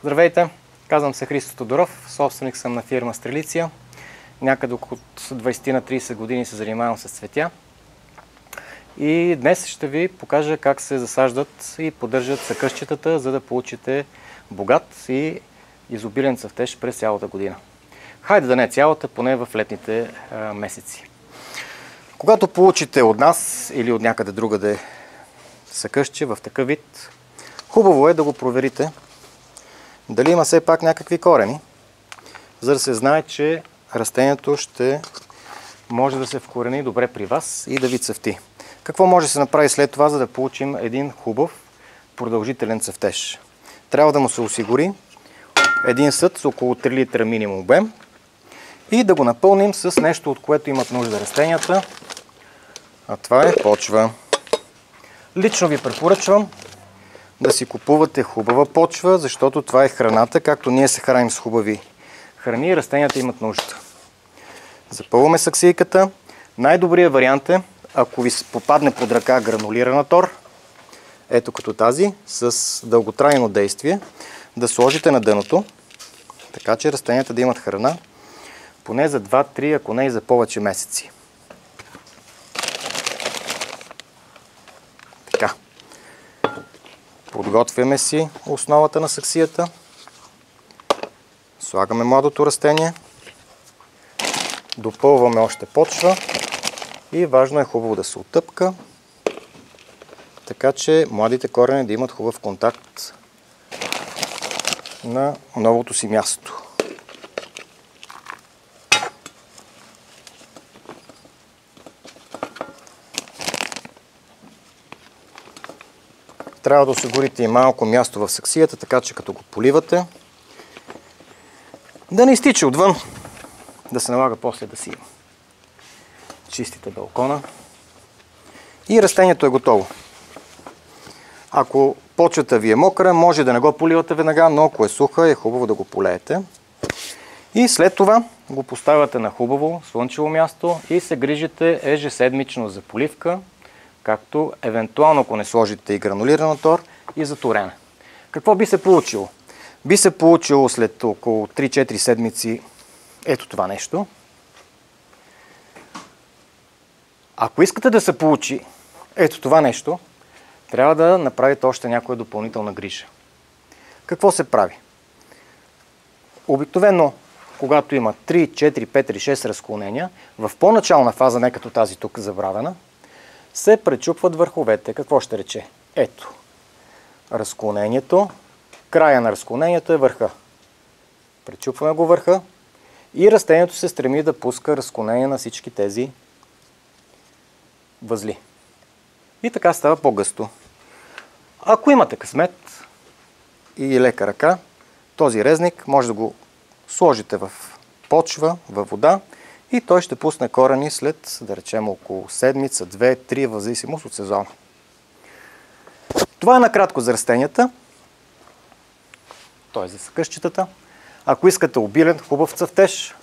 Здравейте! Казвам се Христо Тодоров, собственик съм на фирма Стрелиция. Някъде от 20 на 30 години се занимавам с цветя. И днес ще ви покажа как се засаждат и поддържат съкъщчетата, за да получите богат и изобилен цъфтеж през цялата година. Хайде да не цялата, поне в летните месеци. Когато получите от нас или от някъде другаде съкъщче в такъв вид, хубаво е да го проверите дали има все пак някакви корени, за да се знае, че растението ще може да се вкорени добре при вас и да ви цъфти. Какво може да се направи след това, за да получим един хубав продължителен цъфтеж? Трябва да му се осигури един съд с около 3 литра минимум обем и да го напълним с нещо, от което имат нужда растенията, а това е почва. Лично ви препоръчвам да си купувате хубава почва, защото това е храната, както ние се храним с хубави храни и растенията имат нужда. Запълваме саксийката. Най-добрият вариант е, ако ви попадне под ръка гранулирана тор, ето като тази, с дълготрайно действие, да сложите на дъното, така че растенията да имат храна поне за 2-3, ако не и за повече месеци. Така. Подготвяме си основата на саксията. Слагаме младото растение. Допълваме още почва. И важно е хубаво да се отъпка, така че младите корени да имат хубав контакт на новото си място. Трябва да осигурите и малко място в саксията, така че като го поливате, да не изтича отвън, да се налага после да си чистите балкона. И растението е готово. Ако почвата ви е мокра, може да не го поливате веднага, но ако е суха, е хубаво да го полеете. И след това го поставяте на хубаво слънчево място и се грижите ежеседмично за поливка, както евентуално, ако не сложите и гранулиран тор, и за торене. Какво би се получило? Би се получило след около 3-4 седмици ето това нещо. Ако искате да се получи ето това нещо, трябва да направите още някоя допълнителна грижа. Какво се прави? Обикновено, когато има 3, 4, 5 или 6 разклонения, в по-начална фаза, не като тази тук забравена, се пречупват върховете. Какво ще рече? Ето. Разклонението, края на разклонението е върха. Пречупваме го върха и растението се стреми да пуска разклонение на всички тези възли. И така става по-гъсто. Ако имате късмет и лека ръка, този резник може да го сложите в почва, във вода и той ще пусне корени след, да речем, около седмица, 2-3, в зависимост от сезона. Това е накратко за растенията, т.е. за съкъщчетата. Ако искате обилен, хубав цъфтеж,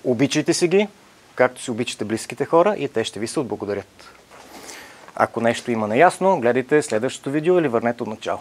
обичайте си ги, както си обичате близките хора и те ще ви се отблагодарят. Ако нещо има неясно, гледайте следващото видео или върнете от начало.